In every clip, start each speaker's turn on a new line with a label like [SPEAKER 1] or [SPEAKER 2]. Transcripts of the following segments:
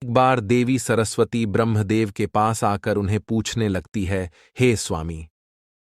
[SPEAKER 1] एक बार देवी सरस्वती ब्रह्मदेव के पास आकर उन्हें पूछने लगती है, हे स्वामी,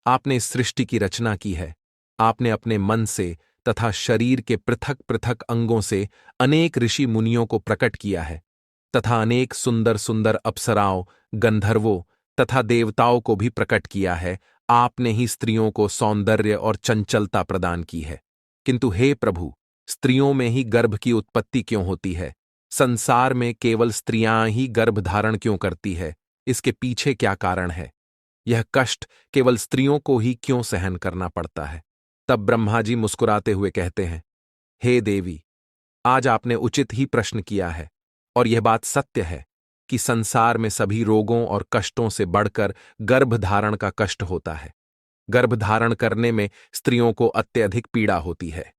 [SPEAKER 1] आपने इस सृष्टि की रचना की है। आपने अपने मन से तथा शरीर के पृथक पृथक अंगों से अनेक ऋषि मुनियों को प्रकट किया है तथा अनेक सुंदर सुंदर अप्सराओं, गंधर्वों तथा देवताओं को भी प्रकट किया है। आपने ही स्त्रियों को सौंदर्य और चंचलता प्रदान की है। किंतु हे प्रभु, स्त्रियों में ही गर्भ की उत्पत्ति क्यों होती है? संसार में केवल स्त्रियां ही गर्भ धारण क्यों करती है? इसके पीछे क्या कारण है? यह कष्ट केवल स्त्रियों को ही क्यों सहन करना पड़ता है? तब ब्रह्मा जी मुस्कुराते हुए कहते हैं, हे देवी, आज आपने उचित ही प्रश्न किया है और यह बात सत्य है कि संसार में सभी रोगों और कष्टों से बढ़कर गर्भधारण का कष्ट होता है। गर्भधारण करने में स्त्रियों को अत्यधिक पीड़ा होती है।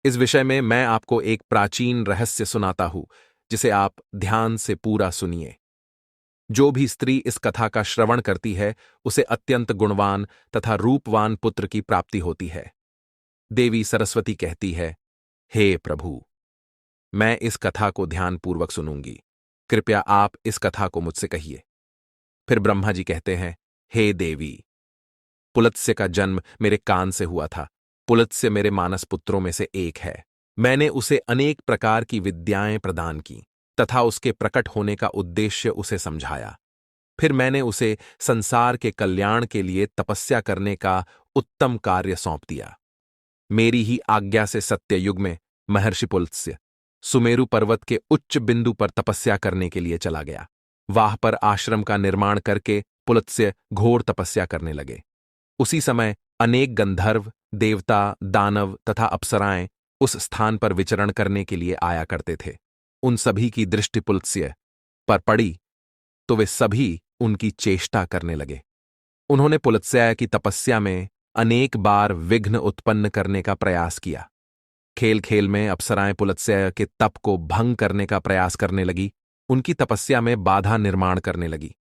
[SPEAKER 1] इस विषय में मैं आपको एक प्राचीन रहस्य सुनाता हूं, जिसे आप ध्यान से पूरा सुनिए। जो भी स्त्री इस कथा का श्रवण करती है, उसे अत्यंत गुणवान तथा रूपवान पुत्र की प्राप्ति होती है। देवी सरस्वती कहती है, हे प्रभु, मैं इस कथा को ध्यानपूर्वक सुनूंगी। कृपया आप इस कथा को मुझसे कहिए। फिर ब्रह्मा जी कहते हैं, हे देवी, पुलत्स्य का जन्म मेरे कान से हुआ था। पुलत्स्य मेरे मानस पुत्रों में से एक है। मैंने उसे अनेक प्रकार की विद्याएं प्रदान की तथा उसके प्रकट होने का उद्देश्य उसे समझाया। फिर मैंने उसे संसार के कल्याण के लिए तपस्या करने का उत्तम कार्य सौंप दिया। मेरी ही आज्ञा से सत्ययुग में महर्षि पुलत्स्य सुमेरु पर्वत के उच्च बिंदु पर तपस्या करने के लिए चला गया। वहां पर आश्रम का निर्माण करके पुलत्स्य घोर तपस्या करने लगे। उसी समय अनेक गंधर्व, देवता, दानव तथा अप्सराएं उस स्थान पर विचरण करने के लिए आया करते थे। उन सभी की दृष्टि पुलत्स्य पर पड़ी तो वे सभी उनकी चेष्टा करने लगे। उन्होंने पुलत्स्य की तपस्या में अनेक बार विघ्न उत्पन्न करने का प्रयास किया। खेल खेल में अप्सराएं पुलत्स्य के तप को भंग करने का प्रयास करने लगी, उनकी तपस्या में बाधा निर्माण करने लगी।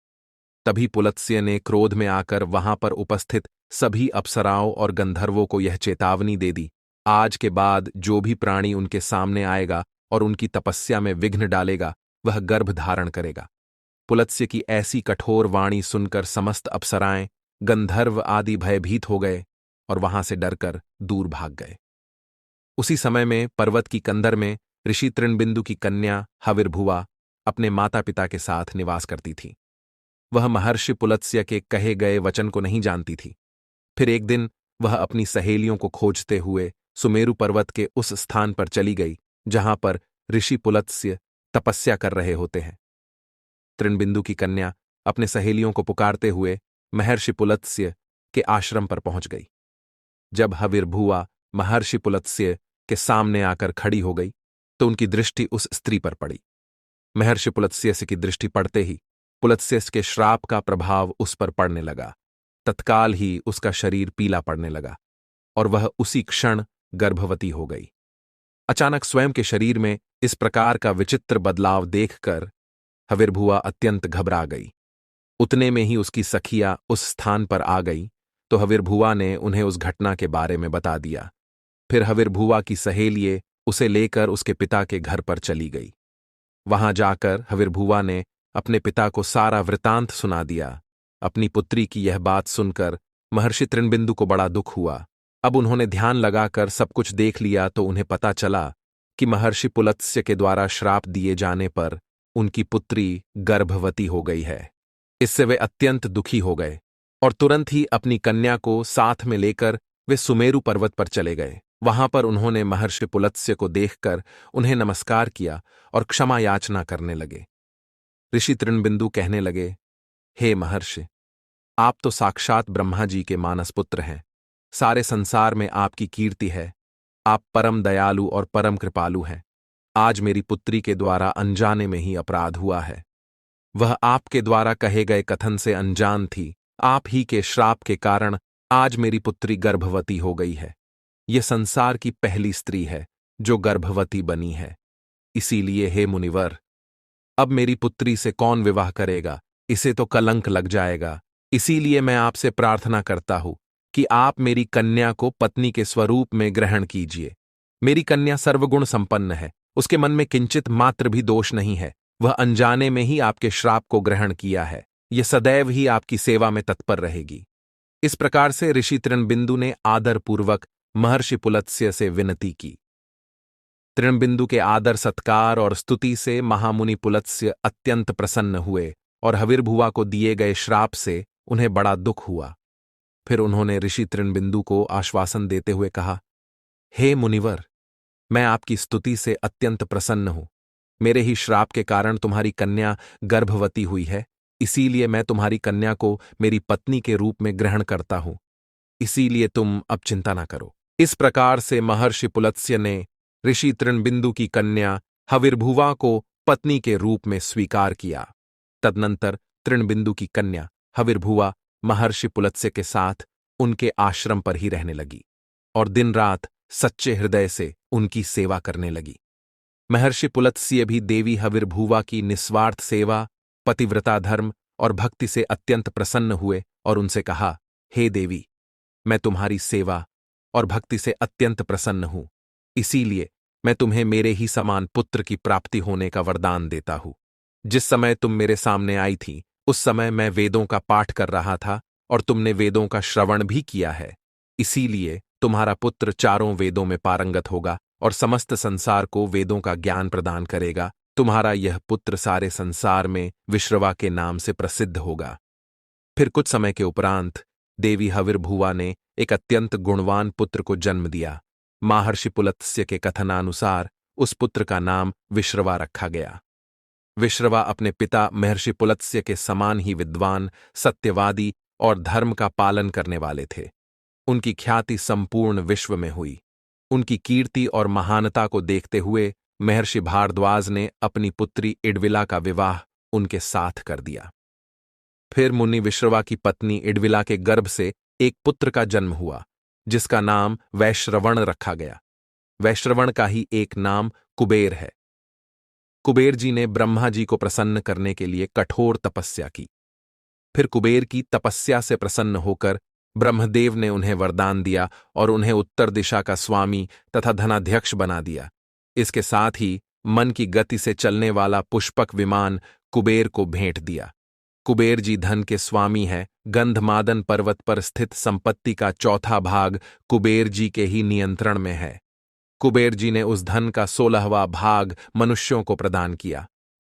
[SPEAKER 1] तभी पुलत्स्य ने क्रोध में आकर वहां पर उपस्थित सभी अप्सराओं और गंधर्वों को यह चेतावनी दे दी, आज के बाद जो भी प्राणी उनके सामने आएगा और उनकी तपस्या में विघ्न डालेगा, वह गर्भ धारण करेगा। पुलत्स्य की ऐसी कठोर वाणी सुनकर समस्त अप्सराएं, गंधर्व आदि भयभीत हो गए और वहां से डरकर दूर भाग गए। उसी समय में पर्वत की कंदर में ऋषि तृणबिंदु की कन्या हविर्भुआ अपने माता पिता के साथ निवास करती थी। वह महर्षि पुलत्स्य के कहे गए वचन को नहीं जानती थी। फिर एक दिन वह अपनी सहेलियों को खोजते हुए सुमेरु पर्वत के उस स्थान पर चली गई जहां पर ऋषि पुलत्स्य तपस्या कर रहे होते हैं। तृणबिंदु की कन्या अपने सहेलियों को पुकारते हुए महर्षि पुलत्स्य के आश्रम पर पहुंच गई। जब हविर्भुआ महर्षि पुलत्स्य के सामने आकर खड़ी हो गई तो उनकी दृष्टि उस स्त्री पर पड़ी। महर्षि पुलत्स्य की दृष्टि पड़ते ही पुलत्स्य के श्राप का प्रभाव उस पर पड़ने लगा। तत्काल ही उसका शरीर पीला पड़ने लगा और वह उसी क्षण गर्भवती हो गई। अचानक स्वयं के शरीर में इस प्रकार का विचित्र बदलाव देखकर हविर्भुआ अत्यंत घबरा गई। उतने में ही उसकी सखिया उस स्थान पर आ गई तो हविर्भुआ ने उन्हें उस घटना के बारे में बता दिया। फिर हविर्भुआ की सहेलिये उसे लेकर उसके पिता के घर पर चली गई। वहां जाकर हविर्भुआ ने अपने पिता को सारा वृतांत सुना दिया। अपनी पुत्री की यह बात सुनकर महर्षि तृणबिंदु को बड़ा दुख हुआ। अब उन्होंने ध्यान लगाकर सब कुछ देख लिया तो उन्हें पता चला कि महर्षि पुलत्स्य के द्वारा श्राप दिए जाने पर उनकी पुत्री गर्भवती हो गई है। इससे वे अत्यंत दुखी हो गए और तुरंत ही अपनी कन्या को साथ में लेकर वे सुमेरु पर्वत पर चले गए। वहां पर उन्होंने महर्षि पुलत्स्य को देखकर उन्हें नमस्कार किया और क्षमा याचना करने लगे। ऋषि तृणबिंदु कहने लगे, हे महर्षि, आप तो साक्षात ब्रह्मा जी के मानस पुत्र हैं। सारे संसार में आपकी कीर्ति है। आप परम दयालु और परम कृपालु हैं। आज मेरी पुत्री के द्वारा अनजाने में ही अपराध हुआ है। वह आपके द्वारा कहे गए कथन से अनजान थी। आप ही के श्राप के कारण आज मेरी पुत्री गर्भवती हो गई है। यह संसार की पहली स्त्री है जो गर्भवती बनी है। इसीलिए हे मुनिवर, अब मेरी पुत्री से कौन विवाह करेगा? इसे तो कलंक लग जाएगा। इसीलिए मैं आपसे प्रार्थना करता हूं कि आप मेरी कन्या को पत्नी के स्वरूप में ग्रहण कीजिए। मेरी कन्या सर्वगुण संपन्न है। उसके मन में किंचित मात्र भी दोष नहीं है। वह अनजाने में ही आपके श्राप को ग्रहण किया है। यह सदैव ही आपकी सेवा में तत्पर रहेगी। इस प्रकार से ऋषि तृणबिंदु ने आदरपूर्वक महर्षि पुलत्स्य से विनती की। तृणबिंदु के आदर सत्कार और स्तुति से महामुनि पुलत्स्य अत्यंत प्रसन्न हुए और हविर्भुवा को दिए गए श्राप से उन्हें बड़ा दुख हुआ। फिर उन्होंने ऋषि तृणबिंदु को आश्वासन देते हुए कहा, हे मुनिवर, मैं आपकी स्तुति से अत्यंत प्रसन्न हूं। मेरे ही श्राप के कारण तुम्हारी कन्या गर्भवती हुई है, इसीलिए मैं तुम्हारी कन्या को मेरी पत्नी के रूप में ग्रहण करता हूं। इसीलिए तुम अब चिंता न करो। इस प्रकार से महर्षि पुलत्स्य ने ऋषि तृणबिंदु की कन्या हविर्भुवा को पत्नी के रूप में स्वीकार किया। तदनंतर तृणबिंदु की कन्या हविर्भुवा महर्षि पुलत्स्य के साथ उनके आश्रम पर ही रहने लगी और दिन रात सच्चे हृदय से उनकी सेवा करने लगी। महर्षि पुलत्स्य भी देवी हविर्भुवा की निस्वार्थ सेवा, पतिव्रता धर्म और भक्ति से अत्यंत प्रसन्न हुए और उनसे कहा, हे देवी, मैं तुम्हारी सेवा और भक्ति से अत्यंत प्रसन्न हूं, इसीलिए मैं तुम्हें मेरे ही समान पुत्र की प्राप्ति होने का वरदान देता हूं। जिस समय तुम मेरे सामने आई थी उस समय मैं वेदों का पाठ कर रहा था और तुमने वेदों का श्रवण भी किया है, इसीलिए तुम्हारा पुत्र चारों वेदों में पारंगत होगा और समस्त संसार को वेदों का ज्ञान प्रदान करेगा। तुम्हारा यह पुत्र सारे संसार में विश्रवा के नाम से प्रसिद्ध होगा। फिर कुछ समय के उपरांत देवी हविर्भुवा ने एक अत्यंत गुणवान पुत्र को जन्म दिया। महर्षि पुलत्स्य के कथनानुसार उस पुत्र का नाम विश्रवा रखा गया। विश्रवा अपने पिता महर्षि पुलत्स्य के समान ही विद्वान, सत्यवादी और धर्म का पालन करने वाले थे। उनकी ख्याति संपूर्ण विश्व में हुई। उनकी कीर्ति और महानता को देखते हुए महर्षि भारद्वाज ने अपनी पुत्री इडविला का विवाह उनके साथ कर दिया। फिर मुनि विश्रवा की पत्नी इडविला के गर्भ से एक पुत्र का जन्म हुआ, जिसका नाम वैश्रवण रखा गया। वैश्रवण का ही एक नाम कुबेर है। कुबेर जी ने ब्रह्मा जी को प्रसन्न करने के लिए कठोर तपस्या की। फिर कुबेर की तपस्या से प्रसन्न होकर ब्रह्मदेव ने उन्हें वरदान दिया और उन्हें उत्तर दिशा का स्वामी तथा धनाध्यक्ष बना दिया। इसके साथ ही मन की गति से चलने वाला पुष्पक विमान कुबेर को भेंट दिया। कुबेर जी धन के स्वामी हैं। गंधमादन पर्वत पर स्थित संपत्ति का चौथा भाग कुबेर जी के ही नियंत्रण में है। कुबेर जी ने उस धन का 16वां भाग मनुष्यों को प्रदान किया।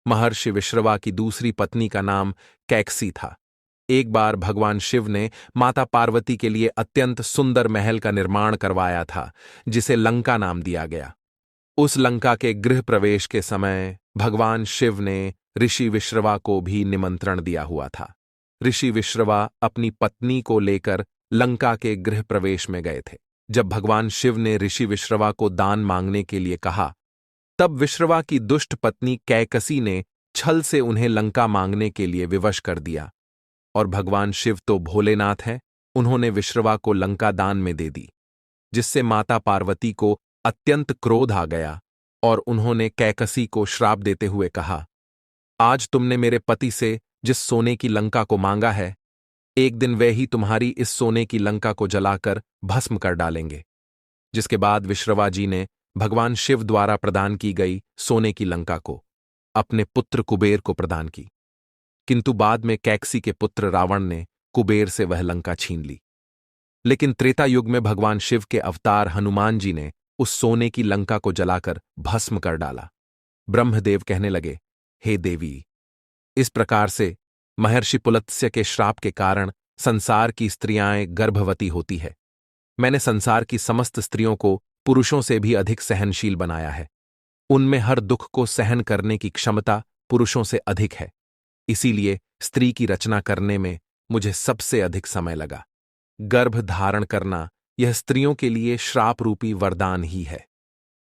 [SPEAKER 1] महर्षि विश्रवा की दूसरी पत्नी का नाम कैकसी था। एक बार भगवान शिव ने माता पार्वती के लिए अत्यंत सुंदर महल का निर्माण करवाया था, जिसे लंका नाम दिया गया। उस लंका के गृह प्रवेश के समय भगवान शिव ने ऋषि विश्रवा को भी निमंत्रण दिया हुआ था। ऋषि विश्रवा अपनी पत्नी को लेकर लंका के गृह प्रवेश में गए थे। जब भगवान शिव ने ऋषि विश्रवा को दान मांगने के लिए कहा, तब विश्रवा की दुष्ट पत्नी कैकसी ने छल से उन्हें लंका मांगने के लिए विवश कर दिया। और भगवान शिव तो भोलेनाथ हैं, उन्होंने विश्रवा को लंका दान में दे दी, जिससे माता पार्वती को अत्यंत क्रोध आ गया और उन्होंने कैकसी को श्राप देते हुए कहा, आज तुमने मेरे पति से जिस सोने की लंका को मांगा है, एक दिन वे ही तुम्हारी इस सोने की लंका को जलाकर भस्म कर डालेंगे। जिसके बाद विश्रवा जी ने भगवान शिव द्वारा प्रदान की गई सोने की लंका को अपने पुत्र कुबेर को प्रदान की, किंतु बाद में कैकसी के पुत्र रावण ने कुबेर से वह लंका छीन ली। लेकिन त्रेता युग में भगवान शिव के अवतार हनुमान जी ने उस सोने की लंका को जलाकर भस्म कर डाला। ब्रह्मदेव कहने लगे, हे देवी, इस प्रकार से महर्षि पुलत्स्य के श्राप के कारण संसार की स्त्रियां गर्भवती होती है। मैंने संसार की समस्त स्त्रियों को पुरुषों से भी अधिक सहनशील बनाया है। उनमें हर दुख को सहन करने की क्षमता पुरुषों से अधिक है। इसीलिए स्त्री की रचना करने में मुझे सबसे अधिक समय लगा। गर्भ धारण करना यह स्त्रियों के लिए श्राप रूपी वरदान ही है।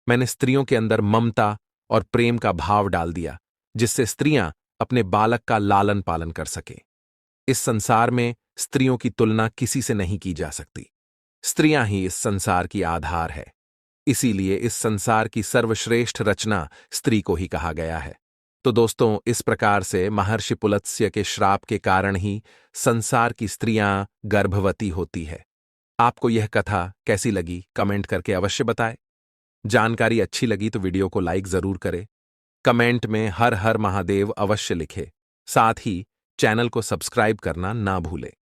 [SPEAKER 1] मैंने स्त्रियों के अंदर ममता और प्रेम का भाव डाल दिया, जिससे स्त्रियां अपने बालक का लालन पालन कर सके। इस संसार में स्त्रियों की तुलना किसी से नहीं की जा सकती। स्त्रियां ही इस संसार की आधार है। इसीलिए इस संसार की सर्वश्रेष्ठ रचना स्त्री को ही कहा गया है। तो दोस्तों, इस प्रकार से महर्षि पुलत्स्य के श्राप के कारण ही संसार की स्त्रियां गर्भवती होती है। आपको यह कथा कैसी लगी कमेंट करके अवश्य बताएं। जानकारी अच्छी लगी तो वीडियो को लाइक जरूर करें। कमेंट में हर हर महादेव अवश्य लिखे। साथ ही चैनल को सब्सक्राइब करना ना भूले।